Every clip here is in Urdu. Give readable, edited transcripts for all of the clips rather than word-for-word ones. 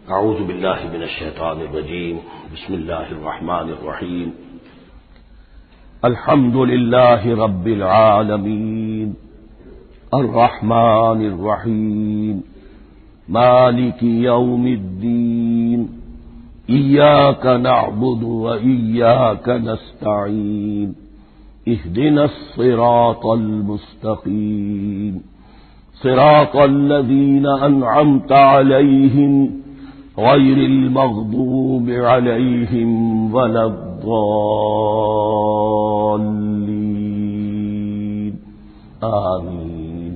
اعوذ باللہ من الشیطان الرجیم بسم اللہ الرحمن الرحیم الحمد للہ رب العالمین الرحمن الرحیم مالک یوم الدین ایاک نعبد وایاک نستعین اہدنا الصراط المستقیم صراط الذین انعمت علیہم غیر المغضوب علیہم ولا الضالین آمین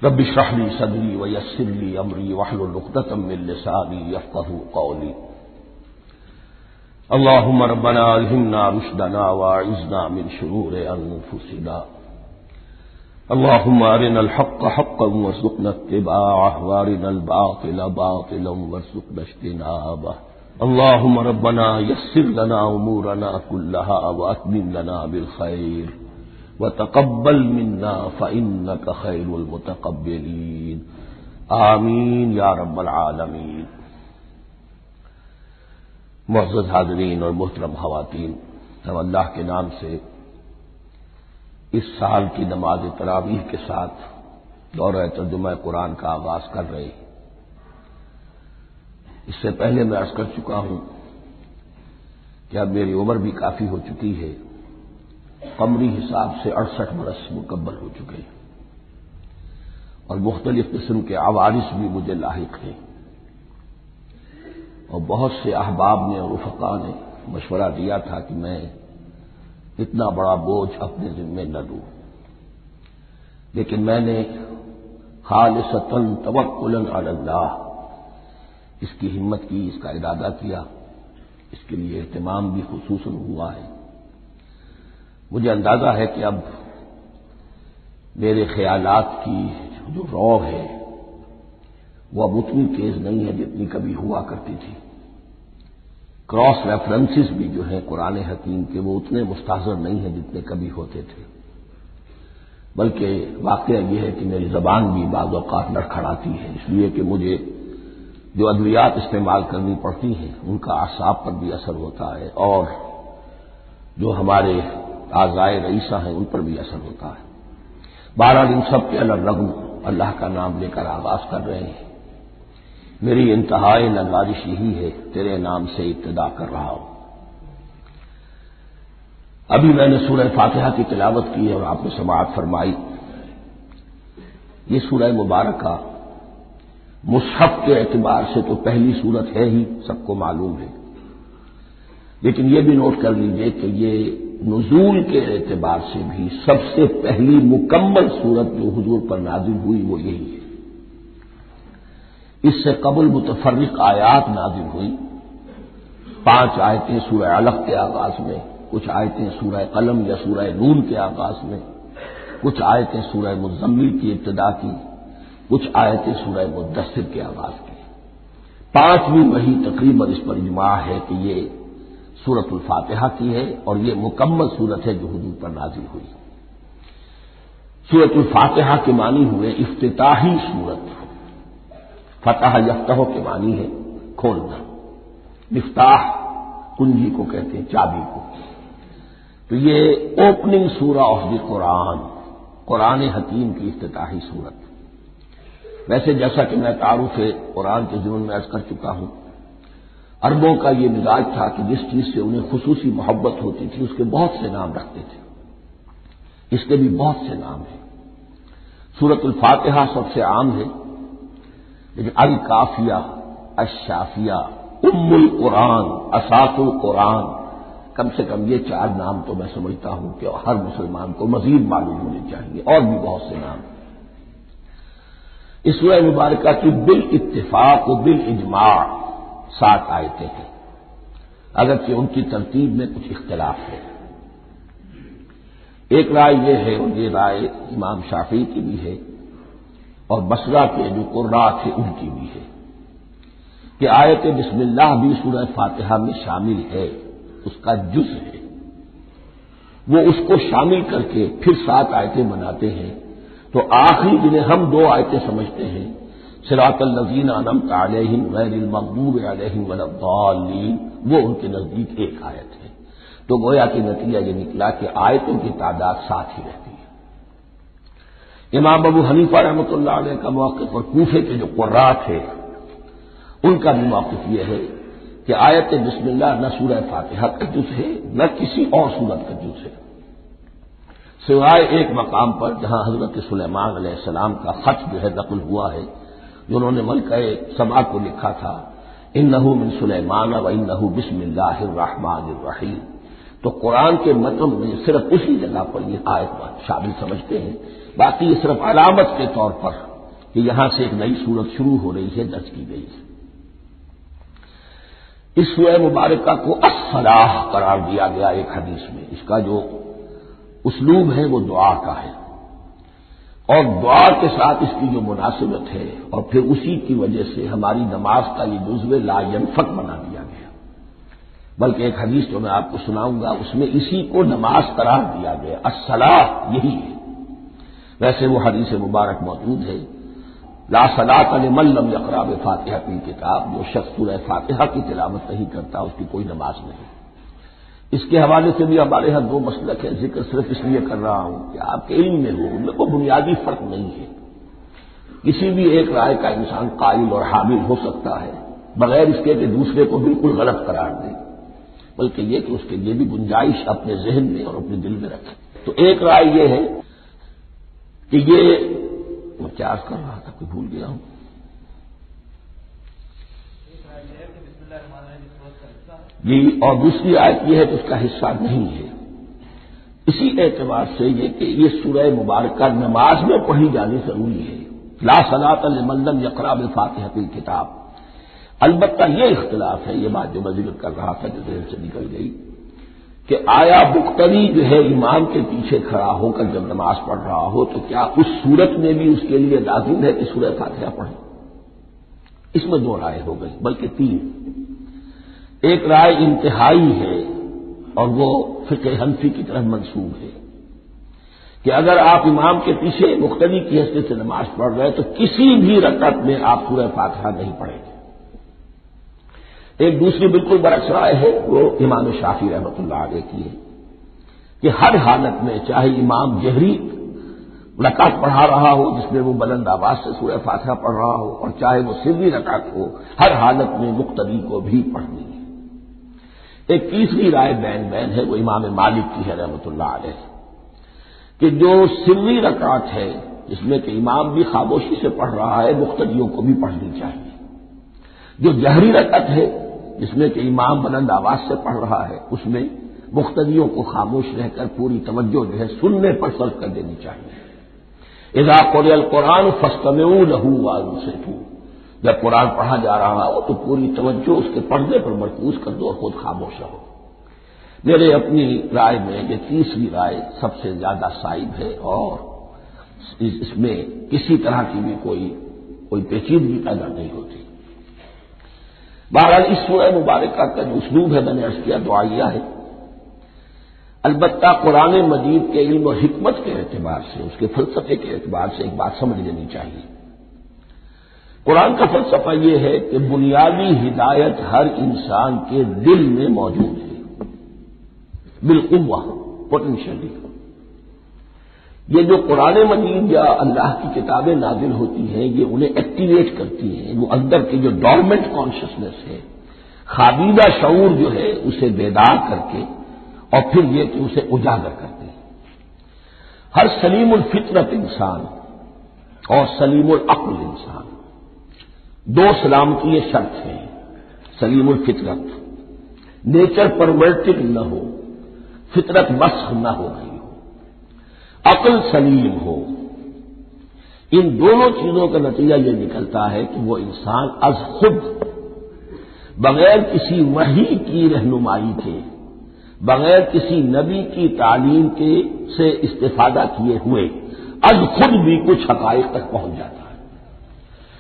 رب اشرح لی صدری ویسر لی امری واحلل عقدۃ من لسانی یفقهوا قولی اللهم ربنا الہمنا رشدنا واعذنا من شرور انفسنا اللهم ارنا الحق حقا وارزقنا اتباعه وارنا الباطل باطلا وارزقنا اجتنابه اللهم ربنا يسر لنا امورنا كلها واتمم لنا بالخير وتقبل منا فانك خير المتقبلين آمین یا رب العالمین۔ معزز حاضرین اور محترم خواتین، ہم اللہ کے نام سے اس سال کی نماز تراویح کے ساتھ دورہ ترجمہ قرآن کا آغاز کر رہے ہیں۔ اس سے پہلے میں عرض کر چکا ہوں کہ اب میری عمر بھی کافی ہو چکی ہے، قمری حساب سے 68 برس مکمل ہو چکے ہیں، اور مختلف قسم کے عوارض بھی مجھے لاحق ہیں، اور بہت سے احباب نے اور رفقاء نے مشورہ دیا تھا کہ میں اتنا بڑا بوجھ اپنے ذمہ نہ لوں، لیکن میں نے خالصتاً توکلاً علی اللہ اس کی ہمت کی، اس کا ارادہ کیا، اس کے لیے اہتمام بھی خصوصاً ہوا ہے۔ مجھے اندازہ ہے کہ اب میرے خیالات کی جو رو ہے وہ اب اتنی تیز نہیں ہے جتنی کبھی ہوا کرتی تھی۔ کراس ریفرنسز بھی جو ہیں قرآن حکیم کے وہ اتنے مستحضر نہیں ہیں جتنے کبھی ہوتے تھے، بلکہ واقعہ یہ ہے کہ میری زبان بھی بعض اوقات لڑکھڑاتی ہے، اس لیے کہ مجھے جو ادویات استعمال کرنی پڑتی ہیں ان کا اعصاب پر بھی اثر ہوتا ہے، اور جو ہمارے اعضائے رئیسہ ہیں ان پر بھی اثر ہوتا ہے۔ بہرحال ان سب کے الرغم اللہ کا نام لے کر آغاز کر رہے ہیں۔ میری انتہائی نوازش یہی ہے، تیرے نام سے ابتدا کر رہا ہوں۔ ابھی میں نے سورہ فاتحہ کی تلاوت کی اور آپ نے سماعت فرمائی۔ یہ سورہ مبارکہ مصحف کے اعتبار سے تو پہلی سورت ہے ہی، سب کو معلوم ہے، لیکن یہ بھی نوٹ کر لیجئے کہ یہ نزول کے اعتبار سے بھی سب سے پہلی مکمل سورت جو حضور پر نازل ہوئی وہ یہی ہے۔ اس سے قبل متفرق آیات نازل ہوئی، 5 آیتیں سورہ علق کے آغاز میں، کچھ آیتیں سورہ قلم یا سورہ نون کے آغاز میں، کچھ آیتیں سورہ مزمل کی ابتدا کی، کچھ آیتیں سورہ مدثر کے آغاز کی۔ 5ویں وحی تقریباً اس پر اجماع ہے کہ یہ سورۃ الفاتحہ کی ہے، اور یہ مکمل سورت ہے جو حضور پر نازل ہوئی۔ سورۃ الفاتحہ کے معنی ہوئے افتتاحی سورت، فتح یفتح کے معنی ہے کھولنا، مفتاح کنجی کو کہتے ہیں، چابی کو۔ تو یہ اوپننگ سورہ آف دی قرآن، قرآن حکیم کی افتتاحی سورت۔ ویسے جیسا کہ میں تعارف قرآن کے ضمن میں عرض کر چکا ہوں، عربوں کا یہ مزاج تھا کہ جس چیز سے انہیں خصوصی محبت ہوتی تھی اس کے بہت سے نام رکھتے تھے۔ اس کے بھی بہت سے نام ہیں۔ سورۃ الفاتحہ سب سے عام ہے، لیکن الکافیہ، الشافیہ، ام القرآن، اساس القرآن، کم سے کم یہ 4 نام تو میں سمجھتا ہوں کہ ہر مسلمان کو مزید معلوم ہونے چاہیے، اور بھی بہت سے نام۔ اس سورہ مبارکہ کی بالاتفاق و بالاجماع 7 آیتیں ہیں، اگرچہ ان کی ترتیب میں کچھ اختلاف ہے۔ ایک رائے یہ ہے، اور یہ رائے امام شافعی کی بھی ہے اور بصرہ کے جو قراء تھے ان کی بھی ہے، کہ آیت بسم اللہ بھی سورہ فاتحہ میں شامل ہے، اس کا جز ہے، وہ اس کو شامل کر کے پھر 7 آیتیں بناتے ہیں۔ تو آخری جنہیں ہم 2 آیتیں سمجھتے ہیں، صراط الذین انعمت علیہم غیر المغضوب علیہم ولا الضالین، وہ ان کے نزدیک ایک آیت ہے۔ تو گویا کہ نتیجہ یہ نکلا کہ آیتوں کی تعداد 7 ہی رہتی ہے۔ امام ابو حنیفہ رحمۃ اللہ علیہ کا موقف اور کوفے کے جو قراء تھے ان کا بھی موقف یہ ہے کہ آیت بسم اللہ نہ سورہ فاتحہ کا جز ہے نہ کسی اور سورت کا جز ہے، سوائے ایک مقام پر جہاں حضرت سلیمان علیہ السلام کا خط جو ہے نقل ہوا ہے، جو انہوں نے ملکہ سبا کو لکھا تھا، انہ من سلیمان و انہ بسم اللہ الرحمن الرحیم۔ تو قرآن کے متن میں صرف اسی جگہ پر یہ آیت شامل سمجھتے ہیں، باقی یہ صرف علامت کے طور پر کہ یہاں سے ایک نئی سورت شروع ہو رہی ہے درج کی گئی ہے۔ اس سورہ مبارکہ کو الصلاح قرار دیا گیا ایک حدیث میں، اس کا جو اسلوب ہے وہ دعا کا ہے، اور دعا کے ساتھ اس کی جو مناسبت ہے اور پھر اسی کی وجہ سے ہماری نماز کا یہ جزو لا ینفک بنا دیا گیا، بلکہ ایک حدیث جو میں آپ کو سناؤں گا اس میں اسی کو نماز قرار دیا گیا، الصلاح یہی ہے۔ ویسے وہ حدیث مبارک موجود ہے، لا صلاۃ لمن لم یقرأ بفاتحۃ الکتاب، جو شخص سورہ فاتحہ کی تلاوت نہیں کرتا اس کی کوئی نماز نہیں۔ اس کے حوالے سے بھی ہمارے یہاں دو مسلک ہے، ذکر صرف اس لیے کر رہا ہوں کہ آپ کے علم میں ہو، ان میں کوئی بنیادی فرق نہیں ہے، کسی بھی ایک رائے کا انسان قائل اور حامل ہو سکتا ہے بغیر اس کے کہ دوسرے کو بالکل غلط قرار دے، بلکہ یہ کہ اس کے لیے بھی گنجائش اپنے ذہن میں اور اپنے دل میں رکھے۔ تو ایک رائے یہ ہے کہ یہ میں کیا عرض کر رہا تھا کوئی بھول گیا ہوں۔ جی، اور دوسری آیت یہ ہے کہ اس کا حصہ نہیں ہے، اسی اعتبار سے یہ کہ یہ سورہ مبارکہ نماز میں پڑھی جانی ضروری ہے، لا صلاۃ لمن لم یقرأ بفاتحۃ الکتاب۔ البتہ یہ اختلاف ہے، یہ بات جو میں ذکر کر رہا تھا جو ذہن سے نکل گئی، کہ آیا مقتدی جو ہے امام کے پیچھے کھڑا ہو کر جب نماز پڑھ رہا ہو تو کیا اس صورت میں بھی اس کے لیے لازم ہے کہ سورہ فاتحہ پڑھے؟ اس میں دو رائے ہو گئی، بلکہ تین۔ ایک رائے انتہائی ہے اور وہ فقہ حنفی کی طرف منسوب ہے کہ اگر آپ امام کے پیچھے مقتدی کی حیثیت سے نماز پڑھ رہے تو کسی بھی رکعت میں آپ سورہ فاتحہ نہیں پڑھیں گے۔ ایک دوسری بالکل برعکس رائے ہے، وہ امام شافعی رحمۃ اللہ علیہ کی ہے کہ ہر حالت میں چاہے امام جہری رکعت پڑھا رہا ہو جس میں وہ بلند آواز سے سورہ فاتحہ پڑھ رہا ہو اور چاہے وہ سری رکعت ہو، ہر حالت میں مقتدی کو بھی پڑھنی ہے۔ ایک تیسری رائے بین ہے، وہ امام مالک کی ہے رحمۃ اللہ علیہ، کہ جو سری رکعت ہے جس میں کہ امام بھی خاموشی سے پڑھ رہا ہے مقتدیوں کو بھی پڑھنی چاہیے، جو جہری رکعت ہے جس میں کہ امام بلند آواز سے پڑھ رہا ہے اس میں مقتدیوں کو خاموش رہ کر پوری توجہ جو ہے سننے پر صرف کر دینی چاہیے۔ اذا قرئ القرآن فاستمعوا له وانصتوا، جب قرآن پڑھا جا رہا ہو تو پوری توجہ اس کے پڑھنے پر مرکوز کر دو اور خود خاموش رہو۔ میرے اپنی رائے میں یہ تیسری رائے سب سے زیادہ صائب ہے اور اس میں کسی طرح کی بھی کوئی پیچیدگی پیدا نہیں ہوتی۔ بہرحال اس سورہ مبارکہ کا جو اسلوب ہے میں نے عرض کیا دعائیہ ہے، البتہ قرآن مجید کے علم و حکمت کے اعتبار سے، اس کے فلسفے کے اعتبار سے ایک بات سمجھ لینی چاہیے۔ قرآن کا فلسفہ یہ ہے کہ بنیادی ہدایت ہر انسان کے دل میں موجود ہے، بالقوہ، پوٹینشلی۔ یہ جو قرآن مجید یا اللہ کی کتابیں نازل ہوتی ہیں یہ انہیں ایکٹیویٹ کرتی ہیں، وہ اندر کی جو ڈورمنٹ کانشسنس ہے، خوابیدہ شعور جو ہے اسے بیدار کر کے اور پھر یہ کہ اسے اجاگر کرتے ہیں۔ ہر سلیم الفطرت انسان اور سلیم العقل انسان، دو سلامتی شرط ہیں۔ سلیم الفطرت، نیچر پرورٹڈ نہ ہو، فطرت مسخ نہ ہو گئی ہو، عقل سلیم ہو، ان دونوں چیزوں کا نتیجہ یہ نکلتا ہے کہ وہ انسان از خود بغیر کسی وحی کی رہنمائی کے، بغیر کسی نبی کی تعلیم کے سے استفادہ کیے ہوئے از خود بھی کچھ حقائق تک پہنچ جاتا ہے۔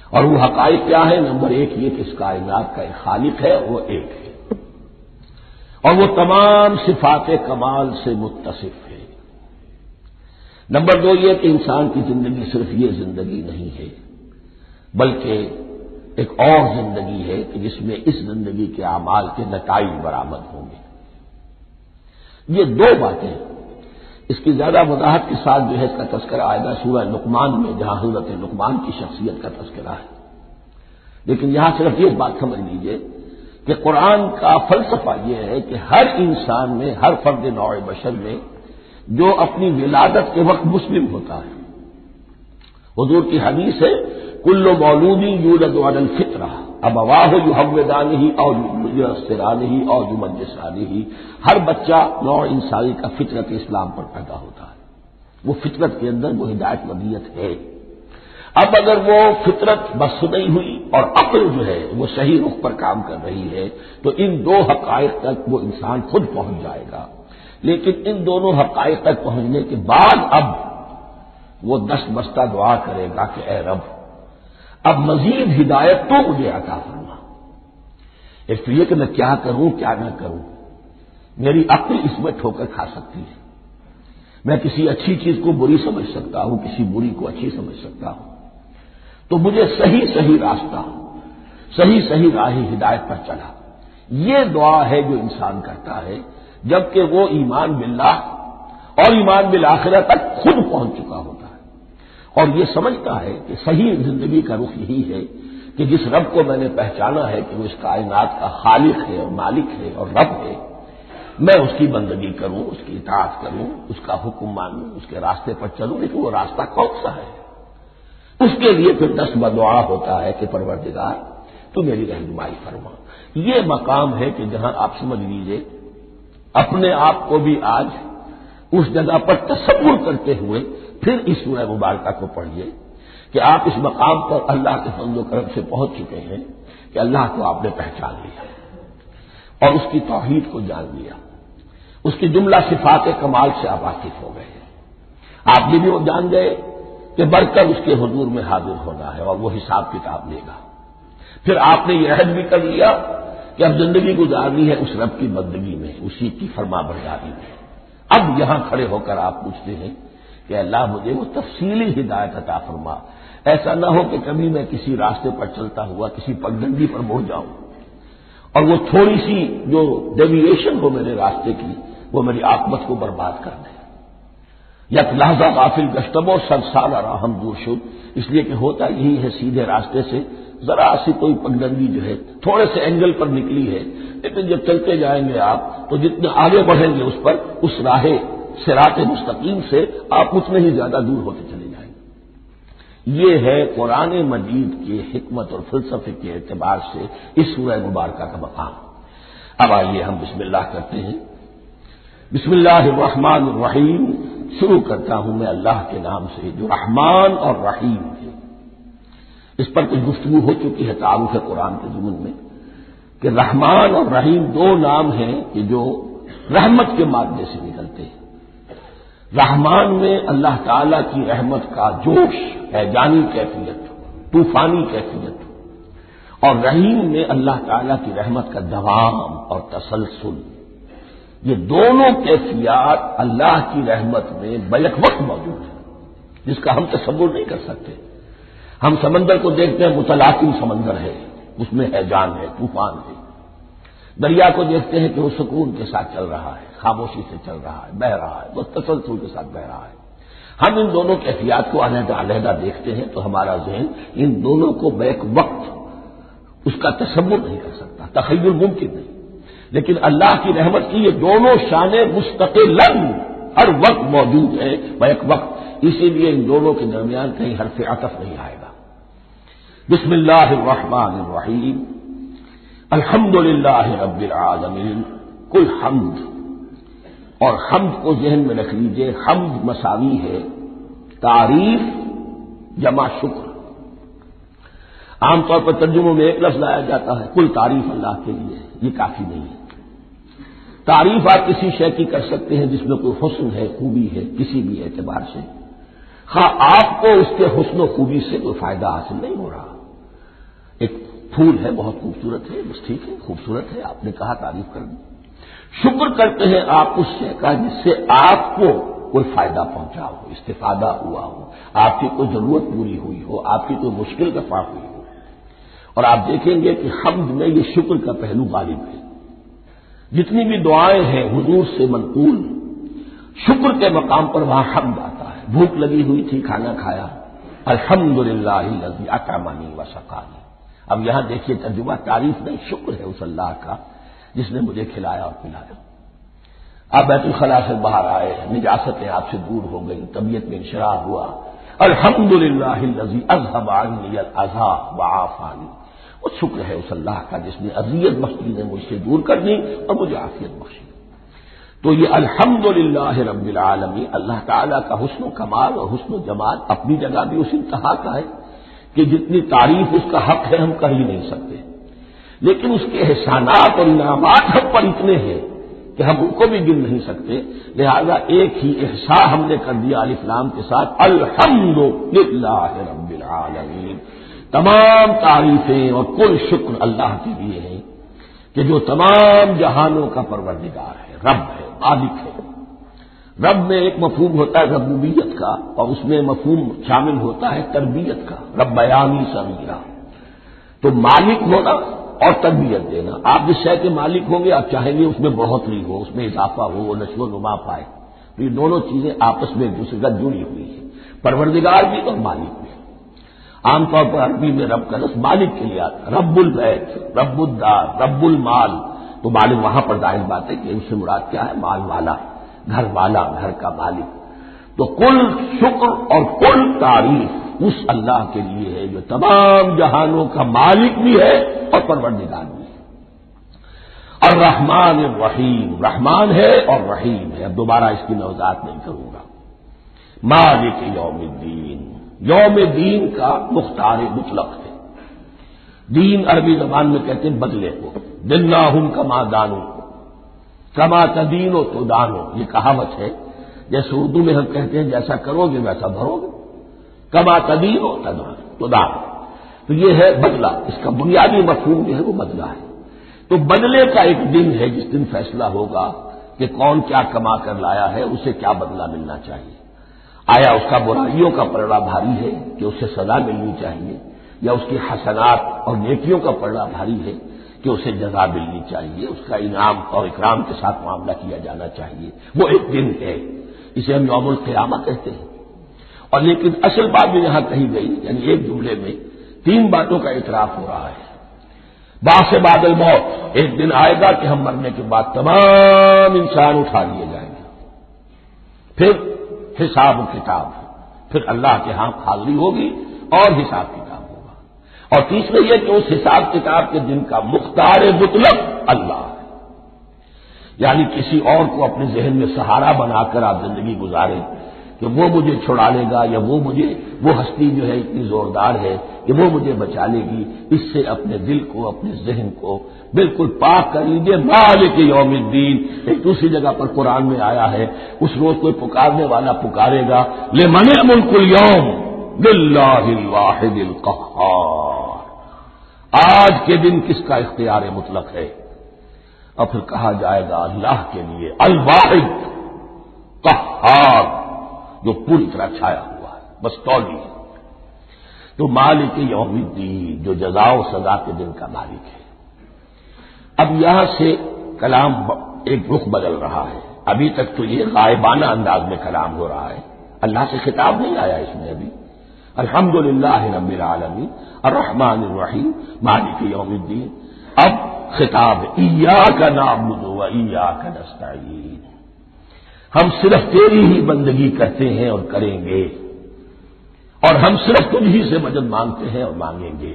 اور وہ حقائق کیا ہے؟ نمبر ایک یہ کہ اس کائنات کا ایک خالق ہے، وہ ایک ہے اور وہ تمام صفات کمال سے متصف ہے۔ نمبر دو یہ کہ انسان کی زندگی صرف یہ زندگی نہیں ہے، بلکہ ایک اور زندگی ہے کہ جس میں اس زندگی کے اعمال کے نتائج برآمد ہوں گے۔ یہ دو باتیں، اس کی زیادہ وضاحت کے ساتھ جو ہے اس کا تذکرہ آئے گا سورہ لقمان میں، جہاں حضرت لقمان کی شخصیت کا تذکرہ ہے۔ لیکن یہاں صرف یہ بات سمجھ لیجئے کہ قرآن کا فلسفہ یہ ہے کہ ہر انسان میں، ہر فرد نوع بشر میں جو اپنی ولادت کے وقت مسلم ہوتا ہے، حضور کی حدیث ہے کل مولود یولد علی الفطرہ ابواہ یحودانہ او ینصرانہ او یمجسانہ، ہر بچہ نوع انسانی کا فطرت اسلام پر پیدا ہوتا ہے، وہ فطرت کے اندر وہ ہدایت مدیت ہے۔ اب اگر وہ فطرت بس نہیں ہوئی اور عقل جو ہے وہ صحیح رخ پر کام کر رہی ہے تو ان دو حقائق تک وہ انسان خود پہنچ جائے گا۔ لیکن ان دونوں حقائق تک پہنچنے کے بعد اب وہ دست بستہ دعا کرے گا کہ اے رب اب مزید ہدایت تو مجھے عطا فرما۔ ایک تو یہ کہ میں کیا کروں کیا نہ کروں، میری عقل اس میں ٹھوکر کھا سکتی ہے، میں کسی اچھی چیز کو بری سمجھ سکتا ہوں، کسی بری کو اچھی سمجھ سکتا ہوں، تو مجھے صحیح راستہ، صحیح راہ ہدایت پر چلا۔ یہ دعا ہے جو انسان کرتا ہے جبکہ وہ ایمان باللہ اور ایمان بالآخرہ تک خود پہنچ چکا ہوتا ہے اور یہ سمجھتا ہے کہ صحیح زندگی کا رخ یہی ہے کہ جس رب کو میں نے پہچانا ہے کہ وہ اس کائنات کا خالق ہے اور مالک ہے اور رب ہے، میں اس کی بندگی کروں، اس کی اطاعت کروں، اس کا حکم مانوں، اس کے راستے پر چلوں۔ لیکن وہ راستہ کون سا ہے؟ اس کے لیے پھر دست بدعا ہوتا ہے کہ پروردگار تو میری رہنمائی فرما۔ یہ مقام ہے کہ جہاں آپ سمجھ لیجئے اپنے آپ کو بھی آج اس جگہ پر تصور کرتے ہوئے پھر اس سورہ مبارکہ کو پڑھیے کہ آپ اس مقام پر اللہ کے فضل و کرم سے پہنچ چکے ہیں کہ اللہ کو آپ نے پہچان لیا اور اس کی توحید کو جان لیا، اس کی جملہ صفات کمال سے آپ واقف ہو گئے ہیں۔ آپ یہ بھی وہ جان گئے کہ بڑھ کر اس کے حضور میں حاضر ہونا ہے اور وہ حساب کتاب لے گا۔ پھر آپ نے یہ عہد بھی کر لیا کہ اب زندگی گزارنی ہے اس رب کی بندگی میں، اسی کی فرما برداری میں۔ اب یہاں کھڑے ہو کر آپ پوچھتے ہیں کہ اللہ مجھے وہ تفصیلی ہدایت عطا فرما، ایسا نہ ہو کہ کبھی میں کسی راستے پر چلتا ہوا کسی پگڈنڈی پر مڑ جاؤں اور وہ تھوڑی سی جو ڈیویشن ہو میرے راستے کی وہ میری عاقبت کو برباد کر دے۔ یک لحظہ غافل گشتم اور سرسال راہم دور شد، اس لیے کہ ہوتا یہی ہے سیدھے راستے سے ذرا سی کوئی پگڈنڈی جو ہے تھوڑے سے اینگل پر نکلی ہے، لیکن جب چلتے جائیں گے آپ تو جتنے آگے بڑھیں گے اس پر اس راہ صراط مستقیم سے آپ اتنے ہی زیادہ دور ہوتے چلے جائیں گے۔ یہ ہے قرآن مجید کی حکمت اور فلسفے کے اعتبار سے اس سورہ مبارکہ کا مقام۔ اب آئیے ہم بسم اللہ کرتے ہیں۔ بسم اللہ الرحمن الرحیم، شروع کرتا ہوں میں اللہ کے نام سے جو رحمان اور رحیم ہے۔ اس پر کچھ گفتگو ہو چکی ہے تعارف ہے قرآن کے ضمن میں کہ رحمان اور رحیم دو نام ہیں کہ جو رحمت کے مادے سے نکلتے ہیں۔ رحمان میں اللہ تعالی کی رحمت کا جوش ہے، جانی کیفیت، طوفانی کیفیت، اور رحیم میں اللہ تعالی کی رحمت کا دوام اور تسلسل۔ یہ دونوں کیفیات اللہ کی رحمت میں بیک وقت موجود ہیں جس کا ہم تصور نہیں کر سکتے۔ ہم سمندر کو دیکھتے ہیں متلاطم سمندر ہے، اس میں ہے جان ہے، طوفان ہے۔ دریا کو دیکھتے ہیں کہ وہ سکون کے ساتھ چل رہا ہے، خاموشی سے چل رہا ہے، بہہ رہا ہے، بس تسلسل کے ساتھ بہہ رہا ہے۔ ہم ان دونوں کیفیات کو علیحدہ علیحدہ دیکھتے ہیں تو ہمارا ذہن ان دونوں کو بیک وقت اس کا تصور نہیں کر سکتا، تخیل ممکن نہیں۔ لیکن اللہ کی رحمت کی یہ دونوں شانیں مستقلاً ہر وقت موجود ہیں بیک وقت، اسی لیے ان دونوں کے درمیان کہیں حرف عطف نہیں آئے گا۔ بسم اللہ الرحمن الرحیم، الحمد للہ رب العالمین، کل حمد، اور حمد کو ذہن میں رکھ لیجئے، حمد مساوی ہے تعریف جمع شکر۔ عام طور پر ترجموں میں ایک لفظ لایا جاتا ہے، کل تعریف اللہ کے لیے، یہ کافی نہیں ہے۔ تعریف آپ کسی شے کی کر سکتے ہیں جس میں کوئی حسن ہے، خوبی ہے، کسی بھی اعتبار سے، ہاں آپ کو اس کے حسن و خوبی سے کوئی فائدہ حاصل نہیں ہو رہا۔ ایک پھول ہے، بہت خوبصورت ہے، بس ٹھیک ہے، خوبصورت ہے، آپ نے کہا تعریف کر دی۔ شکر کرتے ہیں آپ اس شے کا جس سے آپ کو کوئی فائدہ پہنچا ہو، استفادہ ہوا ہو، آپ کی کوئی ضرورت پوری ہوئی ہو، آپ کی کوئی مشکل دفع ہوئی ہو۔ اور آپ دیکھیں گے کہ حمد میں یہ شکر کا پہلو غالب ہے۔ جتنی بھی دعائیں ہیں حضور سے منقول، شکر کے مقام پر وہاں حمد آتا ہے۔ بھوک لگی ہوئی تھی، کھانا کھایا، الحمدللہ الذی اطعمنی وسقانی۔ اب یہاں دیکھیے ترجمہ تعریف نہیں، شکر ہے اس اللہ کا جس نے مجھے کھلایا اور پلایا۔ آپ بیت الخلاء سے باہر آئے، نجاستیں آپ سے دور ہو گئی، طبیعت میں انشراح ہوا، الحمدللہ الذی اذھب عنی الاذی وعافانی۔ وہ شکر ہے اس اللہ کا جس نے اذیت بخشی نے مجھ سے دور کر دی اور مجھے عافیت بخشی۔ تو یہ الحمدللہ رب العالمین اللہ تعالیٰ کا حسن و کمال اور حسن و جمال اپنی جگہ بھی اس انتہا کا ہے کہ جتنی تعریف اس کا حق ہے ہم کر ہی نہیں سکتے، لیکن اس کے احسانات اور انعامات ہم پر اتنے ہیں کہ ہم ان کو بھی گن نہیں سکتے۔ لہذا ایک ہی احساء ہم نے کر دیا الف لام کے ساتھ، الحمدللہ رب العالمین۔ تمام تعریفیں اور کل شکر اللہ کے لیے ہیں کہ جو تمام جہانوں کا پروردگار ہے، رب ہے، مالک ہے۔ رب میں ایک مفہوم ہوتا ہے ربوبیت کا، اور اس میں مفہوم شامل ہوتا ہے تربیت کا، ربیانی صغیرہ۔ تو مالک ہونا اور تربیت دینا، آپ جس شے کے مالک ہوں گے آپ چاہیں گے اس میں بڑھوتری ہو، اس میں اضافہ ہو، وہ نشو و نما پائے۔ تو یہ دونوں چیزیں آپس میں ایک دوسرے کا جڑی ہوئی ہیں، پروردگار بھی اور مالک بھی۔ عام طور پر عربی میں رب کا لفظ مالک کے لیے آتا ہے، رب البیت، رب الدار، رب المال۔ تو مالک وہاں پر ظاہر بات ہے کہ اس سے مراد کیا ہے، مال والا، گھر والا، گھر کا مالک۔ تو کل شکر اور کل تعریف اس اللہ کے لیے ہے جو تمام جہانوں کا مالک بھی ہے اور پروردگار بھی ہے۔ الرحمن الرحیم، رحمان ہے اور رحیم ہے۔ اب دوبارہ اس کی نوضاحت نہیں کروں گا۔ مالک یوم الدین، یوم دین کا مختار مطلق ہے۔ دین عربی زبان میں کہتے ہیں بدلے کو، دناہم کما دانو، کما تدینو تو دانو، یہ کہاوت ہے۔ جیسے اردو میں ہم کہتے ہیں جیسا کرو گے ویسا بھرو گے، کما تدینو تو دانو، تو یہ ہے بدلہ۔ اس کا بنیادی مفہوم جو ہے وہ بدلہ ہے۔ تو بدلے کا ایک دن ہے جس دن فیصلہ ہوگا کہ کون کیا کما کر لایا ہے، اسے کیا بدلہ ملنا چاہیے۔ آیا اس کا برائیوں کا پلڑا بھاری ہے کہ اسے سزا ملنی چاہیے، یا اس کی حسنات اور نیکیوں کا پلڑا بھاری ہے کہ اسے جزا ملنی چاہیے، اس کا انعام اور اکرام کے ساتھ معاملہ کیا جانا چاہیے۔ وہ ایک دن ہے، اسے ہم یوم القیامہ کہتے ہیں۔ اور لیکن اصل بات جو یہاں کہی گئی، یعنی ایک جملے میں تین باتوں کا اعتراف ہو رہا ہے۔ بعث بعد الموت، ایک دن آئے گا کہ ہم مرنے کے بعد تمام انسان اٹھا لیے جائیں گے، پھر حساب و کتاب، پھر اللہ کے ہاں حاضری ہوگی اور حساب کتاب ہوگا۔ اور تیسرے یہ کہ اس حساب کتاب کے دن کا مختار مطلق اللہ ہے، یعنی کسی اور کو اپنے ذہن میں سہارا بنا کر آپ زندگی گزاریں کہ وہ مجھے چھڑا لے گا، یا وہ ہستی جو ہے اتنی زوردار ہے کہ وہ مجھے بچا لے گی، اس سے اپنے دل کو، اپنے ذہن کو بالکل پاک کر لیجیے۔ مالک یوم الدین، ایک دوسری جگہ پر قرآن میں آیا ہے، اس روز کوئی پکارنے والا پکارے گا، لمن الملک اليوم للہ الواحد القہار، آج کے دن کس کا اختیار مطلق ہے؟ اور پھر کہا جائے گا اللہ کے لیے، الواحد قہار، جو پوری طرح چھایا ہوا ہے، بس تولی ہے۔ تو مالک یوم الدین، جو جزا و سزا کے دن کا مالک ہے۔ اب یہاں سے کلام ایک رخ بدل رہا ہے۔ ابھی تک تو یہ غائبانہ انداز میں کلام ہو رہا ہے، اللہ سے خطاب نہیں آیا اس میں ابھی۔ الحمدللہ رب العالمین الرحمن الرحیم مالک یوم الدین۔ اب خطاب ایاک نعبد و ایاک نستعین، ہم صرف تیری ہی بندگی کرتے ہیں اور کریں گے، اور ہم صرف تجھ ہی سے مدد مانگتے ہیں اور مانگیں گے۔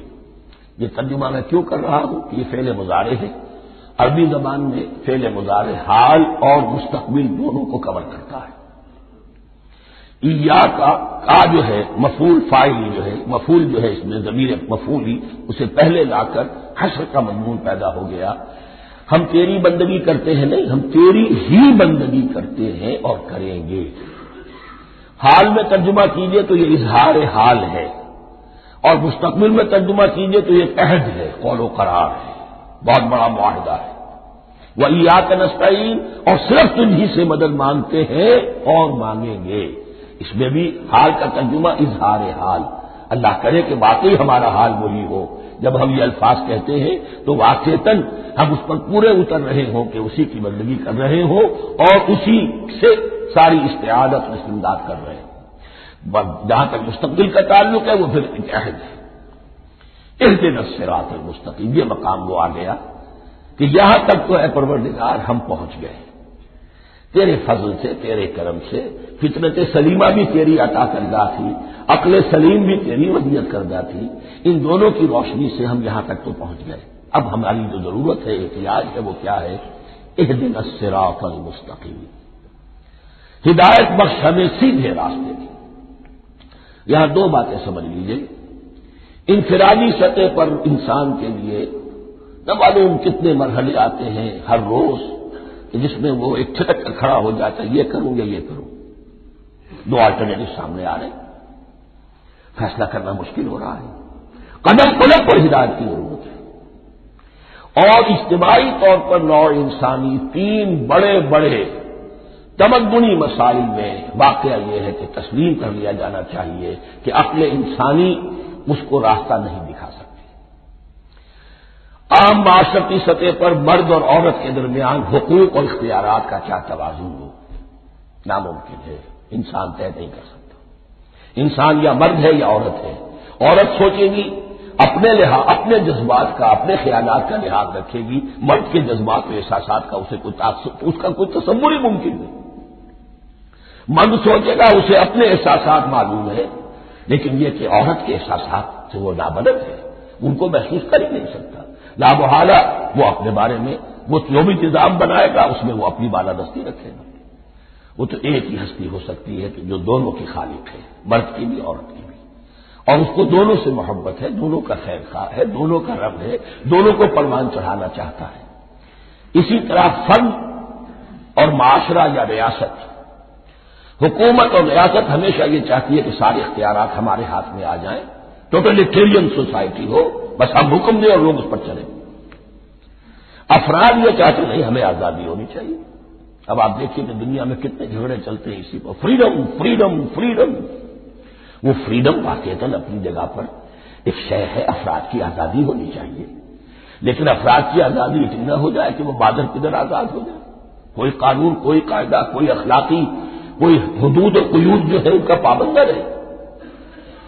یہ ترجمہ میں کیوں کر رہا ہوں کہ یہ فعل مضارع ہے۔ عربی زبان میں فعل مضارع حال اور مستقبل دونوں کو کور کرتا ہے۔ ایاک کا جو ہے مفعول فاعل جو ہے، مفعول جو ہے اس میں ضمیر مفعولی اسے پہلے لا کر حشر کا مضمون پیدا ہو گیا۔ ہم تیری بندگی کرتے ہیں نہیں، ہم تیری ہی بندگی کرتے ہیں اور کریں گے۔ حال میں ترجمہ کیجئے تو یہ اظہار حال ہے، اور مستقبل میں ترجمہ کیجئے تو یہ عہد ہے، قول و قرار ہے، بہت بڑا معاہدہ ہے۔ وَإِيَّاكَ نَسْتَعِينُ، اور صرف تجھی سے مدد مانگتے ہیں اور مانگیں گے۔ اس میں بھی حال کا ترجمہ اظہار حال، اللہ کرے کہ واقعی ہمارا حال وہی ہو، جب ہم یہ الفاظ کہتے ہیں تو واقعتاً ہم اس پر پورے اتر رہے ہوں کہ اسی کی بندگی کر رہے ہوں اور اسی سے ساری استعانت و استمداد کر رہے ہیں۔ جہاں تک مستقبل کا تعلق ہے وہ پھر عہد ہے، اہدنا الصراط المستقیم، یہ مقام وہ آ گیا کہ یہاں تک تو اے پروردگار ہم پہنچ گئے تیرے فضل سے، تیرے کرم سے۔ فطرت سلیمہ بھی تیری عطا کردہ تھی، عقل سلیم بھی تیری ودیت کردہ تھی، ان دونوں کی روشنی سے ہم یہاں تک تو پہنچ گئے۔ اب ہماری جو ضرورت ہے، احتیاج ہے، وہ کیا ہے؟ اہدنا الصراط المستقیم، ہدایت بخش ہمیں سیدھے راستے کی۔ یہاں دو باتیں سمجھ لیجیے، انفرادی سطح پر انسان کے لیے نہ معلوم کتنے مرحلے آتے ہیں ہر روز کہ جس میں وہ ایک چھٹک کر کھڑا ہو جاتا ہے، یہ کروں یا یہ کروں، دو آلٹرنیٹو سامنے آ رہے ہیں، فیصلہ کرنا مشکل ہو رہا ہے، قدم قدم پر ہدایت کی ضرورت ہے۔ اور اجتماعی طور پر نوع انسانی تین بڑے بڑے تمدنی مسائل میں واقعہ یہ ہے کہ تسلیم کر لیا جانا چاہیے کہ عقل انسانی اس کو راستہ نہیں دکھا سکتی۔ عام معاشرتی سطح پر مرد اور عورت کے درمیان حقوق اور اختیارات کا کیا توازن ہو، ناممکن ہے، انسان طے نہیں کر سکتا۔ انسان یا مرد ہے یا عورت ہے، عورت سوچے گی اپنے لحاظ، اپنے جذبات کا، اپنے خیالات کا لحاظ رکھے گی، مرد کے جذبات و احساسات کا اس کا کوئی تصور ہی ممکن نہیں۔ مرد سوچے گا اسے اپنے احساسات معلوم ہے، لیکن یہ کہ عورت کے احساسات سے وہ نابلد ہے، ان کو محسوس کر ہی نہیں سکتا۔ لا محالہ وہ اپنے بارے میں وہ جو بھی نظام بنائے گا اس میں وہ اپنی بالادستی رکھے گا۔ وہ تو ایک ہی ہستی ہو سکتی ہے کہ جو دونوں کی خالق ہے، مرد کی بھی عورت کی بھی، اور اس کو دونوں سے محبت ہے، دونوں کا خیر خواہ ہے، دونوں کا رب ہے، دونوں کو پروان چڑھانا چاہتا ہے۔ اسی طرح فرد اور معاشرہ یا ریاست، حکومت اور ریاست ہمیشہ یہ چاہتی ہے کہ سارے اختیارات ہمارے ہاتھ میں آ جائیں، ٹوٹلیٹیرین سوسائٹی ہو، بس ہم حکم دیں اور لوگ اس پر چلیں۔ افراد یہ چاہتے نہیں، ہمیں آزادی ہونی چاہیے۔ اب آپ دیکھیے کہ دنیا میں کتنے جھگڑے چلتے ہیں اسی پر، فریڈم فریڈم فریڈم۔ وہ فریڈم واقعتاً اپنی جگہ پر ایک شے ہے، افراد کی آزادی ہونی چاہیے، لیکن افراد کی آزادی اتنی نہ ہو جائے کہ وہ بادر کدھر آزاد ہو جائے، کوئی قانون، کوئی قاعدہ، کوئی اخلاقی، کوئی حدود و قیود جو ہے ان کا پابند نہ رہے۔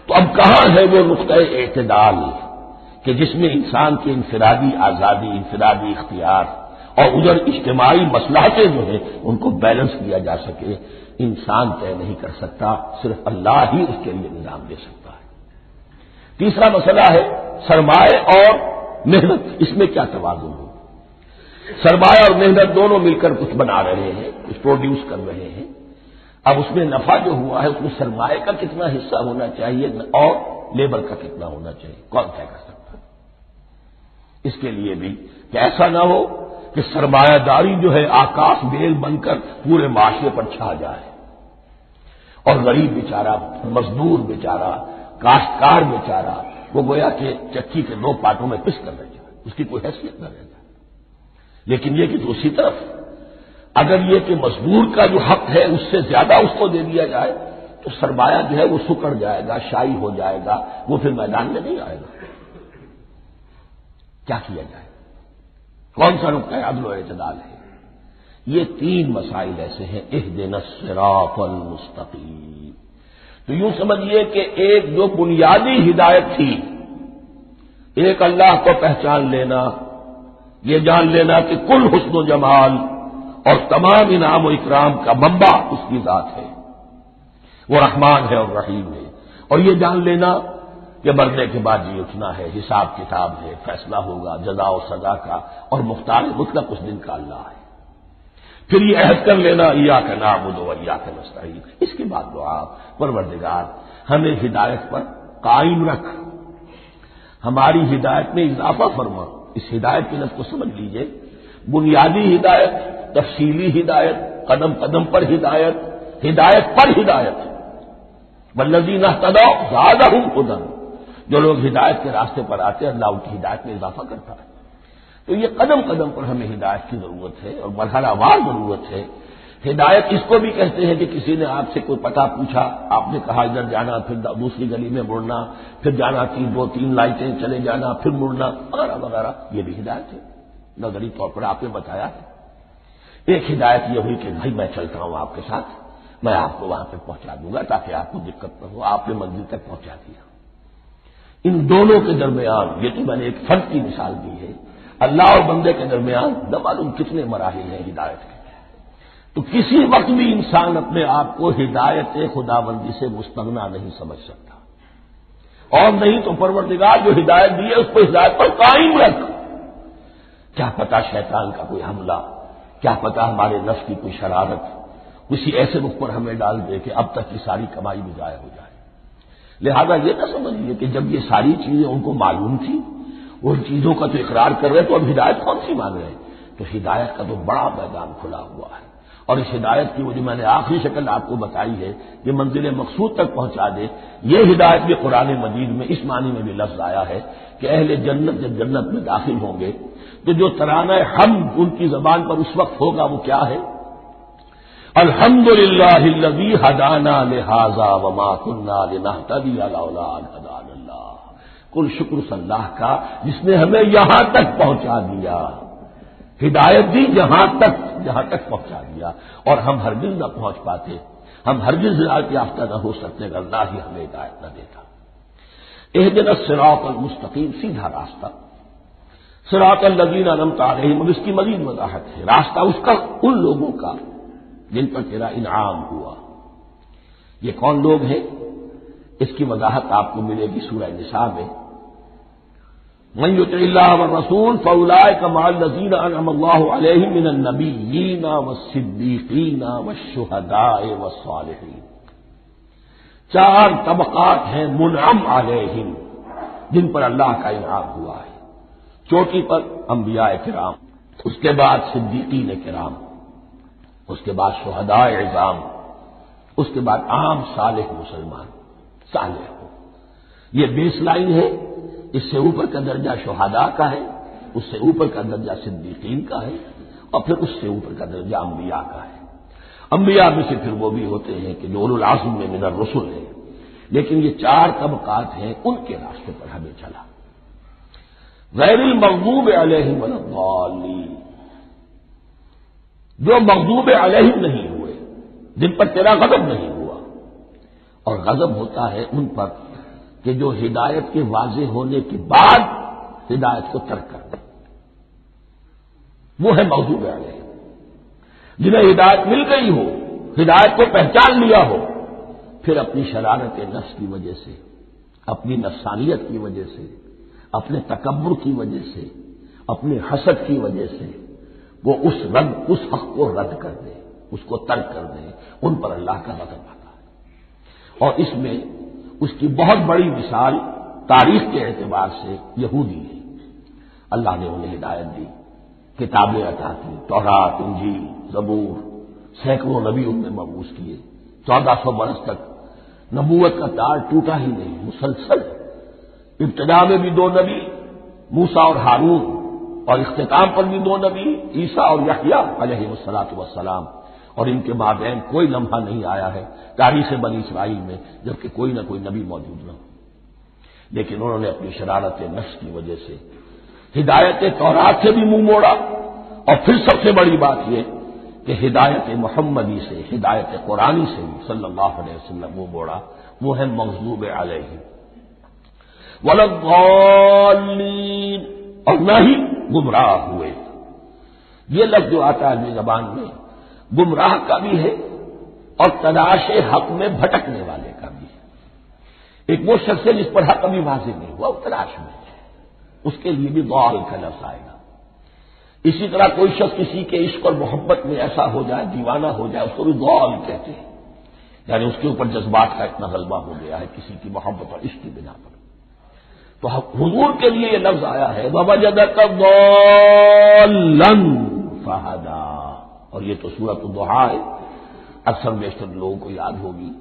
تو اب کہاں ہے وہ نقطۂ اعتدال کہ جس میں انسان کی انفرادی آزادی، انفرادی اختیار اور ادھر اجتماعی مصلحتیں جو ہیں ان کو بیلنس کیا جا سکے؟ انسان طے نہیں کر سکتا، صرف اللہ ہی اس کے لیے نظام دے سکتا ہے۔ تیسرا مسئلہ ہے سرمایہ اور محنت، اس میں کیا توازن ہو؟ سرمایہ اور محنت دونوں مل کر کچھ بنا رہے ہیں، کچھ پروڈیوس کر رہے ہیں۔ اب اس میں نفع جو ہوا ہے اس میں سرمایہ کا کتنا حصہ ہونا چاہیے اور لیبر کا کتنا ہونا چاہیے، کون طے کر سکتا ہے؟ اس کے لیے بھی کہ ایسا نہ ہو کہ سرمایہ داری جو ہے آکاش بیل بن کر پورے معاشرے پر چھا جائے اور غریب بیچارہ، مزدور بیچارہ، کاشتکار بیچارہ وہ گویا کہ چکی کے دو پارٹوں میں پس کر رہ جائے، اس کی کوئی حیثیت نہ رہ جائے۔ لیکن یہ کہ دوسری طرف اگر یہ کہ مزدور کا جو حق ہے اس سے زیادہ اس کو دے دیا جائے تو سرمایہ جو ہے وہ سکڑ جائے گا، شائی ہو جائے گا، وہ پھر میدان میں نہیں آئے گا۔ کیا کیا جائے؟ کون سا نقطہ عدل و اعتدال ہے؟ یہ تین مسائل ایسے ہیں، اہدنا الصراط المستقیم۔ تو یوں سمجھیے کہ ایک جو بنیادی ہدایت تھی، ایک اللہ کو پہچان لینا، یہ جان لینا کہ کل حسن و جمال اور تمام انعام و اکرام کا منبع اس کی ذات ہے، وہ رحمان ہے اور رحیم ہے، اور یہ جان لینا کہ مرنے کے بعد جی اٹھنا ہے، حساب کتاب ہے، فیصلہ ہوگا جزا و سزا کا، اور مختار مطلق اس دن کا اللہ ہے۔ پھر یہ عہد کر لینا ایاک نعبد و ایاک نستعین۔ اس کے بعد دعا، پروردگار ہمیں ہدایت پر قائم رکھ، ہماری ہدایت میں اضافہ فرما۔ اس ہدایت کے لفظ کو سمجھ لیجئے، بنیادی ہدایت، تفصیلی ہدایت، قدم قدم پر ہدایت، ہدایت پر ہدایت۔ والذین اہتدوا زادہم ھدی، جو لوگ ہدایت کے راستے پر آتے ہیں اللہ ان کی ہدایت میں اضافہ کرتا ہے۔ تو یہ قدم قدم پر ہمیں ہدایت کی ضرورت ہے اور مرحلہ وار ضرورت ہے۔ ہدایت اس کو بھی کہتے ہیں کہ کسی نے آپ سے کوئی پتہ پوچھا، آپ نے کہا ادھر جانا، پھر دوسری گلی میں مڑنا، پھر جانا 2-3 لائٹیں چلے جانا، پھر مڑنا وغیرہ وغیرہ، یہ بھی ہدایت ہے، نظری طور پر آپ نے بتایا ہے۔ ایک ہدایت یہ ہوئی کہ بھائی میں چلتا ہوں آپ کے ساتھ، میں آپ کو وہاں پہ پہنچا دوں گا تاکہ آپ کو دقت نہ ہو، آپ نے منزل تک پہنچا دیا۔ ان دونوں کے درمیان، یہ تو میں نے ایک فرد کی مثال دی ہے، اللہ اور بندے کے درمیان نہ معلوم کتنے مراحل ہیں ہدایت کے۔ تو کسی وقت بھی انسان اپنے آپ کو ہدایت خداوندی سے مستغنا نہیں سمجھ سکتا، اور نہیں تو پروردگار جو ہدایت دی ہے اس کو ہدایت پر قائم رکھ۔ کیا پتا شیطان کا کوئی حملہ، کیا پتا ہمارے نفس کی کوئی شرارت کسی ایسے رخ پر ہمیں ڈال دے کہ اب تک کی ساری کمائی بھی ضائع ہو جائے۔ لہذا یہ نہ سمجھیے کہ جب یہ ساری چیزیں ان کو معلوم تھی، وہ ان چیزوں کا تو اقرار کر رہے تو اب ہدایت کون سی مان رہے ہیں؟ تو ہدایت کا تو بڑا میدان کھلا ہوا ہے، اور اس ہدایت کی وہ جو میں نے آخری شکل آپ کو بتائی ہے، یہ منزل مقصود تک پہنچا دے، یہ ہدایت بھی قرآن مجید میں اس معنی میں بھی لفظ آیا ہے کہ اہل جنت جب جنت میں داخل ہوں گے تو جو ترانہ حمد ان کی زبان پر اس وقت ہوگا وہ کیا ہے؟ الحمدللہ الذی ہدانا لہذا وما کنا لنہتدی لولا ان ہدانا اللہ۔ کل شکر اللہ کا جس نے ہمیں یہاں تک پہنچا دیا، ہدایت دی جہاں تک پہنچا دیا، اور ہم ہرگز نہ پہنچ پاتے، ہم ہرگز ہدایت یافتہ نہ ہو سکتے اگر اللہ ہی ہمیں ہدایت نہ دیتا۔ اہدنا الصراط المستقیم، سیدھا راستہ، صراط الذین انعمت علیہم، اور اس کی مزید وضاحت ہے، راستہ اس کا ان لوگوں کا جن پر تیرا انعام ہوا۔ یہ کون لوگ ہیں؟ اس کی وضاحت آپ کو ملے گی سورہ نساء میں، من یطع اللہ والرسول فاولئک مع الذین انعم اللہ علیہم من النبیین والصدیقین والشہداء والصالحین۔ 4 طبقات ہیں منعم علیہم جن پر اللہ کا انعام ہوا ہے۔ چوٹی پر انبیاء کرام، اس کے بعد صدیقین کرام، اس کے بعد شہداء عظام، اس کے بعد عام صالح مسلمان، صالح ہو۔ یہ بیس لائن ہے، اس سے اوپر کا درجہ شہداء کا ہے، اس سے اوپر کا درجہ صدیقین کا ہے، اور پھر اس سے اوپر کا درجہ انبیاء کا ہے۔ انبیاء میں سے پھر وہ بھی ہوتے ہیں کہ جو اولو العزم میں من الرسل ہے، لیکن یہ 4 طبقات ہیں، ان کے راستے پر ہمیں چلا۔ غیر المغضوب علیہم ولا الضالین، جو مغضوب علیہم نہیں ہوئے، جن پر تیرا غضب نہیں ہوا، اور غضب ہوتا ہے ان پر کہ جو ہدایت کے واضح ہونے کے بعد ہدایت کو ترک کر دیں، وہ ہے مغضوب علیہم۔ جنہیں ہدایت مل گئی ہو، ہدایت کو پہچان لیا ہو، پھر اپنی شرارت نفس کی وجہ سے، اپنی نفسانیت کی وجہ سے، اپنے تکبر کی وجہ سے، اپنے حسد کی وجہ سے وہ اس حق کو رد کر دے، اس کو ترک کر دے، ان پر اللہ کا غضب آتا ہے۔ اور اس میں اس کی بہت بڑی مثال تاریخ کے اعتبار سے یہودی ہے۔ اللہ نے انہیں ہدایت دی، کتابیں عطا کی، تورات، انجیل، زبور، سینکڑوں نبی ان میں مبعوث کیے، 1400 برس تک نبوت کا تار ٹوٹا ہی نہیں، مسلسل۔ ابتدا میں بھی 2 نبی، موسیٰ اور ہارون، اور اختتام پر بھی 2 نبی، عیسیٰ اور یحییٰ علیہ الصلاۃ والسلام، اور ان کے مابین کوئی لمحہ نہیں آیا ہے تاریخ بنی اسرائیل میں جبکہ کوئی نہ کوئی نبی موجود نہ ہو۔ لیکن انہوں نے اپنی شرارت نفس کی وجہ سے ہدایت تورات سے بھی منہ موڑا، اور پھر سب سے بڑی بات یہ کہ ہدایت محمدی سے، ہدایت قرآنی سے بھی صلی اللہ علیہ وسلم منہ موڑا، وہ ہے مغضوب علیہم ولا الضالین، اور نہ ہی گمراہ ہوئے۔ یہ لفظ جو آتا ہے عربی زبان میں گمراہ کا بھی ہے اور تلاش حق میں بھٹکنے والے کا بھی ہے۔ ایک وہ شخص ہے جس پر حق ابھی واضح نہیں ہوا، وہ تلاش میں ہے، اس کے لیے بھی ضال کا لفظ آئے گا۔ اسی طرح کوئی شخص کسی کے عشق اور محبت میں ایسا ہو جائے، دیوانہ ہو جائے، اس کو بھی ضال کہتے ہیں، یعنی اس کے اوپر جذبات کا اتنا غلبہ ہو گیا ہے کسی کی محبت اور عشق کی بنا پر۔ تو حضور کے لیے یہ لفظ آیا ہے وَوَجَدَكَ ضَالًّا فَهَدَىٰ، اور یہ تو سورۃ الضحیٰ ہے، اکثر بیشتر لوگوں کو یاد ہوگی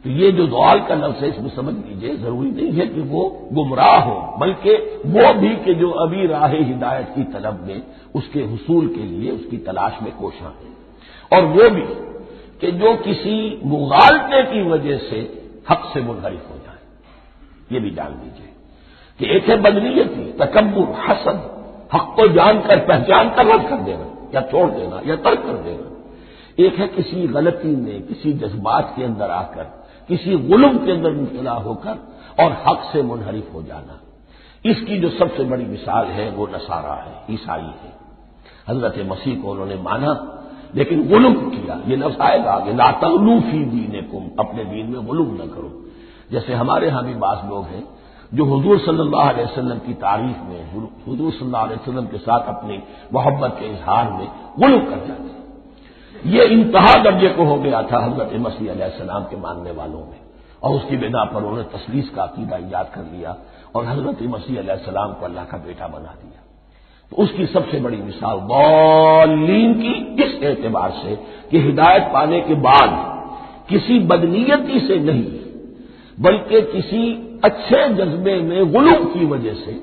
تو یہ جو ضلال کا لفظ ہے اس میں سمجھ لیجیے ضروری نہیں ہے کہ وہ گمراہ ہو، بلکہ وہ بھی کہ جو ابھی راہ ہدایت کی طلب میں اس کے حصول کے لیے اس کی تلاش میں کوشاں ہیں، اور وہ بھی کہ جو کسی مغالطے کی وجہ سے حق سے منحرف ہو جائے۔ یہ بھی جان لیجیے کہ ایک ہے بدنیتی، تکبر، حسد، حق کو جان کر پہچان کر رد کر دینا یا چھوڑ دینا یا ترک کر دینا، ایک ہے کسی غلطی میں کسی جذبات کے اندر آ کر کسی غلم کے اندر مبتلا ہو کر اور حق سے منحرف ہو جانا۔ اس کی جو سب سے بڑی مثال ہے وہ نصارہ ہے، عیسائی ہے۔ حضرت مسیح کو انہوں نے مانا لیکن غلم کیا، یہ لفظ آئے گا آگے، لا تغلوا فی دینکم، اپنے دین میں غلم نہ کرو۔ جیسے ہمارے ہاں بھی بعض لوگ ہیں جو حضور صلی اللہ علیہ وسلم کی تعریف میں، حضور صلی اللہ علیہ وسلم کے ساتھ اپنی محبت کے اظہار میں غلو کر جاتے ہیں۔ یہ انتہا درجے کو ہو گیا تھا حضرت مسیح علیہ السلام کے ماننے والوں میں، اور اس کی بنا پر انہوں نے تثلیث کا عقیدہ ایجاد کر لیا اور حضرت مسیح علیہ السلام کو اللہ کا بیٹا بنا دیا۔ تو اس کی سب سے بڑی مثال ضالین کی اس اعتبار سے کہ ہدایت پانے کے بعد کسی بدنیتی سے نہیں بلکہ کسی اچھے جذبے میں غلو کی وجہ سے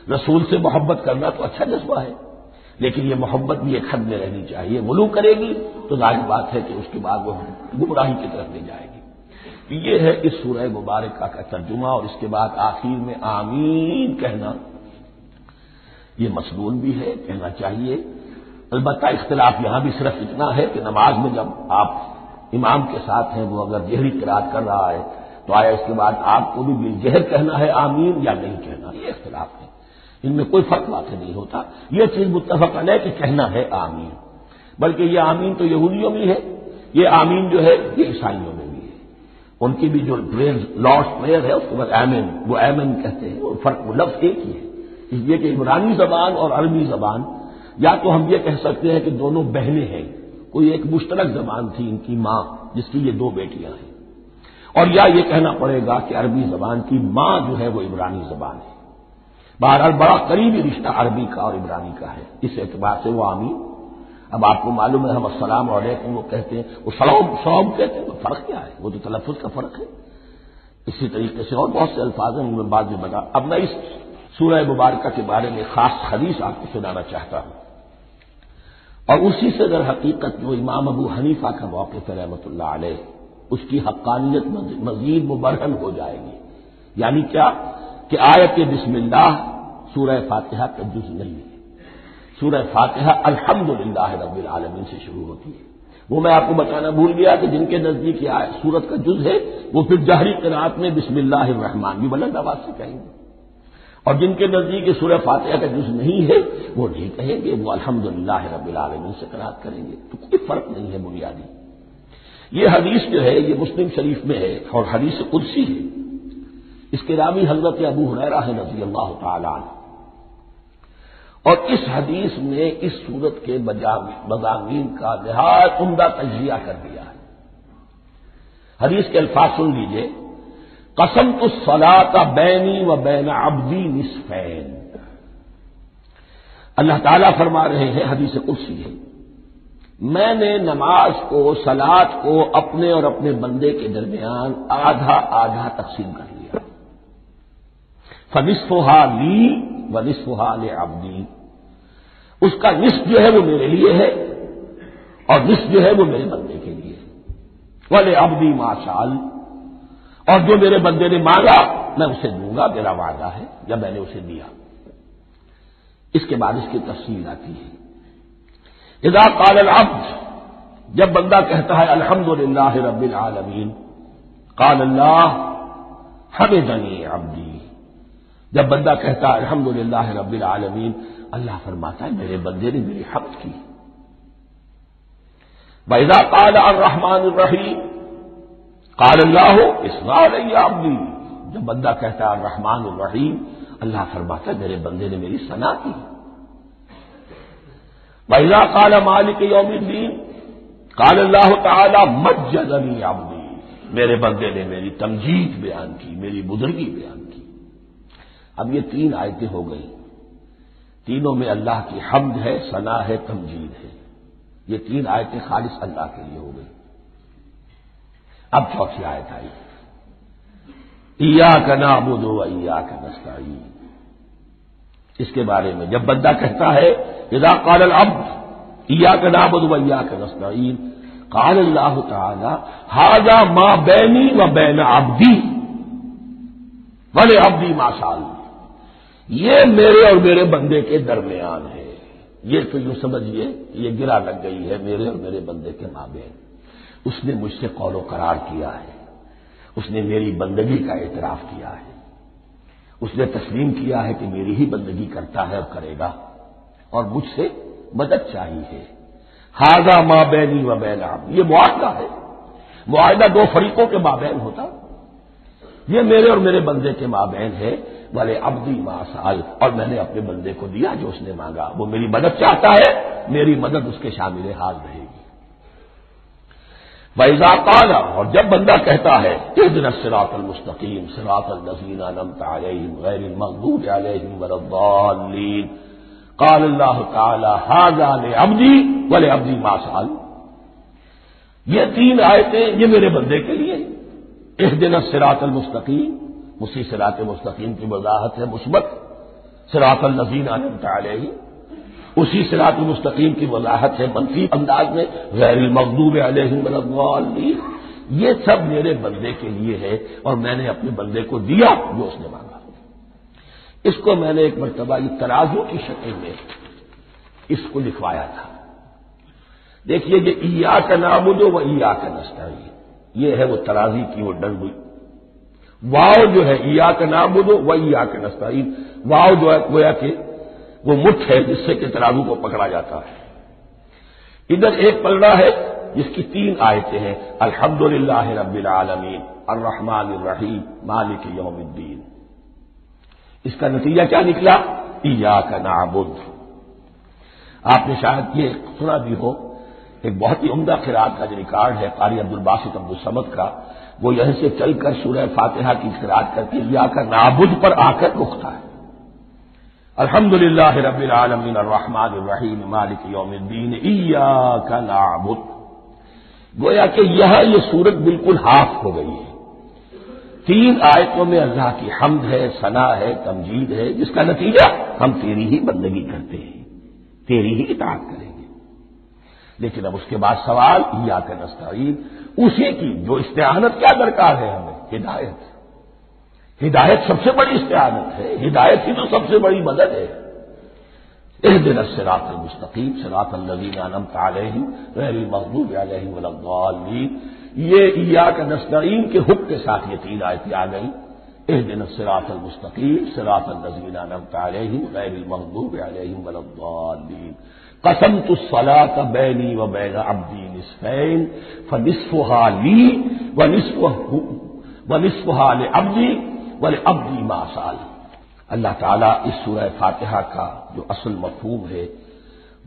رسول سے محبت کرنا تو اچھا جذبہ ہے، لیکن یہ محبت بھی ایک حد میں رہنی چاہیے۔ غلو کرے گی تو ظاہر بات ہے کہ اس کے بعد وہ گمراہی کی طرف لے جائے گی۔ یہ ہے اس سورہ مبارکہ کا ترجمہ، اور اس کے بعد آخر میں آمین کہنا یہ مسنون بھی ہے، کہنا چاہیے۔ البتہ اختلاف یہاں بھی صرف اتنا ہے کہ نماز میں جب آپ امام کے ساتھ ہیں، وہ اگر جہری قرات کر رہا ہے تو آیا اس کے بعد آپ کو بھی بالجہر کہنا ہے آمین یا نہیں کہنا، یہ اختلاف ہے، ان میں کوئی فرق واقع نہیں ہوتا۔ یہ چیز متفق علیہ کہ کہنا ہے آمین، بلکہ یہ آمین تو یہودیوں میں ہے، یہ آمین جو ہے یہ عیسائیوں میں بھی ہے، ان کی بھی جو لارڈ پریئر ہے اس کے بعد ایمن، وہ ایمن کہتے ہیں، وہ فرق وہ لفظ ایک ہی ہے، اس لیے کہ عبرانی زبان اور عربی زبان یا تو ہم یہ کہہ سکتے ہیں کہ دونوں بہنیں ہیں، کوئی ایک مشترک زبان تھی ان کی ماں جس کی یہ دو بیٹیاں ہیں، اور یا یہ کہنا پڑے گا کہ عربی زبان کی ماں جو ہے وہ عبرانی زبان ہے۔ بہرحال بڑا قریبی رشتہ عربی کا اور عبرانی کا ہے، اس اعتبار سے وہ آمین۔ اب آپ کو معلوم ہے ہم السلام علیکم وہ کہتے ہیں، وہ سلام کہتے ہیں، فرق کیا ہے؟ وہ تو تلفظ کا فرق ہے۔ اسی طریقے سے اور بہت سے الفاظ ہیں، ان میں بعد میں بتا۔ اب میں اس سورہ مبارکہ کے بارے میں خاص حدیث آپ کو سنانا چاہتا ہوں، اور اسی سے در حقیقت جو امام ابو حنیفہ کا موقف ہے رحمۃ اللہ علیہ، اس کی حقانیت مزید مبرہن ہو جائے گی۔ یعنی کیا کہ آیت بسم اللہ سورہ فاتحہ کا جز نہیں ہے، سورہ فاتحہ الحمدللہ رب العالمین سے شروع ہوتی ہے۔ وہ میں آپ کو بتانا بھول گیا کہ جن کے نزدیک یہ سورت کا جز ہے وہ پھر جہری قرات میں بسم اللہ الرحمن بھی بلند آواز سے کہیں گے، اور جن کے نزدیک سورہ فاتحہ کا جز نہیں ہے وہ نہیں کہیں گے، وہ الحمدللہ رب العالمین سے قرات کریں گے۔ تو کوئی فرق نہیں ہے بنیادی۔ یہ حدیث جو ہے یہ مسلم شریف میں ہے اور حدیث قدسی ہے، اس کے راوی حضرت ابو ہریرہ ہے رضی اللہ تعالی عنہ، اور اس حدیث میں اس سورت کے مضامین کا نہایت عمدہ تجزیہ کر دیا ہے۔ حدیث کے الفاظ سن لیجئے، قسمت الصلاۃ بینی و بین عبدی نصفین، اللہ تعالیٰ فرما رہے ہیں، حدیث قدسی ہے، میں نے نماز کو، صلاۃ کو اپنے اور اپنے بندے کے درمیان آدھا آدھا تقسیم کر لیا، فنصفھا لی ونصفھا لعبدی، اس کا نصف جو ہے وہ میرے لیے ہے اور نصف جو ہے وہ میرے بندے کے لیے ہے، ولعبدی ما سأل، اور جو میرے بندے نے مانگا میں اسے دوں گا، میرا وعدہ ہے یا میں نے اسے دیا۔ اس کے بعد اس کی تفصیل آتی ہے، اذا قال العبد، جب بندہ کہتا ہے الحمدللہ رب العالمین، قال اللہ حمدنی عبدی، جب بندہ کہتا ہے الحمدللہ رب العالمین، اللہ فرماتا ہے میرے بندے نے میری حمد کی۔ وَإِذَا قَالَ الرَّحْمَٰنُ الرَّحِيمُ قَالَ اللَّهُ اثْنَىٰ عَلَيَّ عَبْدِي، جب بندہ کہتا ہے الرحمن الرحیم، اللہ فرماتا ہے میرے بندے نے میری ثنا کی۔ وَإِذَا قَالَ مَالِكِ يَوْمِ الدِّينِ قَالَ اللَّهُ تَعَالَىٰ مَجَّدَنِي عَبْدِي، میرے بندے نے میری تمجید بیان کی، میری بزرگی بیان کی۔ اب یہ تین آیتیں ہو گئی، تینوں میں اللہ کی حمد ہے، ثنا ہے، تمجید ہے، یہ تین آیتیں خالص اللہ کے لیے ہو گئی۔ اب چوتھی آیت آئی، ایاک نعبد و ایاک نستعین۔ اس کے بارے میں جب بندہ کہتا ہے اذا قال العبد ایاک نعبد و ایاک نستعین، قال اللہ تعالی ھذا ما بینی و بین عبدی ولعبدی ما سأل، یہ میرے اور میرے بندے کے درمیان ہے۔ یہ تو یوں سمجھیے یہ گرا لگ گئی ہے میرے اور میرے بندے کے مابین۔ اس نے مجھ سے قول و قرار کیا ہے، اس نے میری بندگی کا اعتراف کیا ہے، اس نے تسلیم کیا ہے کہ میری ہی بندگی کرتا ہے اور کرے گا، اور مجھ سے مدد چاہیے۔ ھذا ما بینی و بین عبدی، یہ معاہدہ ہے، معاہدہ دو فریقوں کے مابین ہوتا، یہ میرے اور میرے بندے کے مابین ہے۔ والے عبدی ما سأل، اور میں نے اپنے بندے کو دیا جو اس نے مانگا، وہ میری مدد چاہتا ہے، میری مدد اس کے شامل حال رہے گی۔ وَإِذَا قَالَ، اور جب بندہ کہتا ہے اهْدِنَا الصِّرَاطَ الْمُسْتَقِيمَ صِرَاطَ الَّذِينَ أَنْعَمْتَ عَلَيْهِمْ غَيْرِ الْمَغْضُوبِ عَلَيْهِمْ وَلَا الضَّالِّينَ، قال اللہ تعالی ھذا لعبدی ولعبدی ما سأل، یہ تین آیتیں یہ میرے بندے کے لیے ہیں۔ اهْدِنَا الصِّرَاطَ الْمُسْتَقِيمَ، اسی صراط مستقیم کی وضاحت ہے مثبت، صراط الذین انعمت علیہم، اسی صراط مستقیم کی وضاحت ہے منفی انداز میں، غیر المغضوب علیہم ولا الضالین، یہ سب میرے بندے کے لیے ہے اور میں نے اپنے بندے کو دیا جو اس نے مانگا۔ اس کو میں نے ایک مرتبہ یہ ترازو کی شکل میں اس کو لکھوایا تھا۔ دیکھیے یہ ایاک نعبد و ایاک نستعین، یہ ہے وہ ترازی کی وہ ڈنڈی، واو جو ہے ایاک نعبد و ایاک نستعین، واو جو ہے گویا کہ وہ مٹھ ہے جس سے کہ ترازو کو پکڑا جاتا ہے۔ ادھر ایک پلڑا ہے جس کی تین آیتیں ہیں، الحمدللہ رب العالمین الرحمن الرحیم مالک یوم الدین۔ اس کا نتیجہ کیا نکلا؟ ایاک نعبد۔ آپ نے شاید یہ سنا بھی ہو، ایک بہت ہی عمدہ قرات کا جو ریکارڈ ہے قاری عبدالباسط عبدالصمد کا، وہ یہیں سے چل کر سورہ فاتحہ کی قرات کر کے ایاک نعبد پر آ کر رکتا ہے، الحمدللہ رب العالمین الرحمن الرحیم مالک یوم الدین ایاک نعبد۔ گویا کہ یہاں یہ صورت بالکل ہاف ہو گئی ہے، تین آیتوں میں اللہ کی حمد ہے، ثنا ہے، تمجید ہے، جس کا نتیجہ ہم تیری ہی بندگی کرتے ہیں، تیری ہی اطاعت کریں گے۔ لیکن اب اس کے بعد سوال ایاک نستعین، اسی کی جو استعانت کیا درکار ہے ہمیں؟ ہدایت۔ ہدایت سب سے بڑی استعانت ہے، ہدایت ہی تو سب سے بڑی مدد ہے۔ اهدنا الصراط المستقیم صراط الذین انعمت علیہم غیر المغضوب علیہم ولا الضالین، یہ ایاک نستعین کے حکم کے ساتھ یہ تین آیتیں آ گئیں، اهدنا الصراط المستقیم صراط الذین انعمت علیہم غیر المغضوب علیہم ولا الضالین، قسمت الصلاۃ بینی و بین عبدی نصفین فنصفها لی ونصفها لعبدی ولعبدی ما سأل۔ اللہ تعالیٰ اس سورہ فاتحہ کا جو اصل مفہوم ہے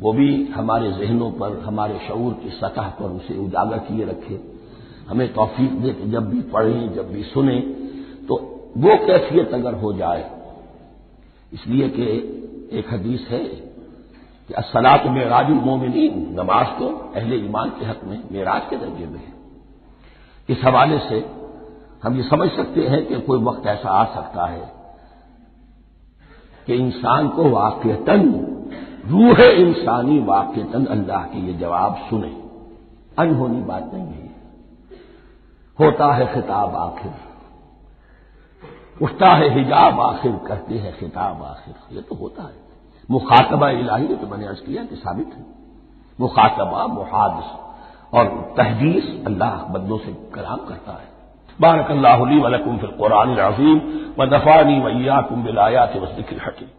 وہ بھی ہمارے ذہنوں پر، ہمارے شعور کی سطح پر اسے اجاگر کیے رکھے، ہمیں توفیق دے کہ جب بھی پڑھیں، جب بھی سنیں تو وہ کیفیت اگر ہو جائے، اس لیے کہ ایک حدیث ہے کہ الصلاۃ معراج المومنین، نماز تو اہل ایمان کے حق میں معراج کے درجے میں ہے۔ اس حوالے سے ہم یہ سمجھ سکتے ہیں کہ کوئی وقت ایسا آ سکتا ہے کہ انسان کو واقعتاً، روح انسانی واقعتاً اللہ کے یہ جواب سنے، انہونی بات نہیں ہے۔ ہوتا ہے خطاب آخر، اٹھتا ہے حجاب آخر، کرتے ہیں خطاب آخر، یہ تو ہوتا ہے۔ مخاطبہ الہی تو میں نے عرض کیا کہ ثابت ہے، مخاطبہ، محادث اور تحدیث اللہ بندوں سے کلام کرتا ہے۔ بارک اللہ لی و لکم فی القرآن العظیم ونفعنی و ایاکم بالآیات والذکر الحکیم۔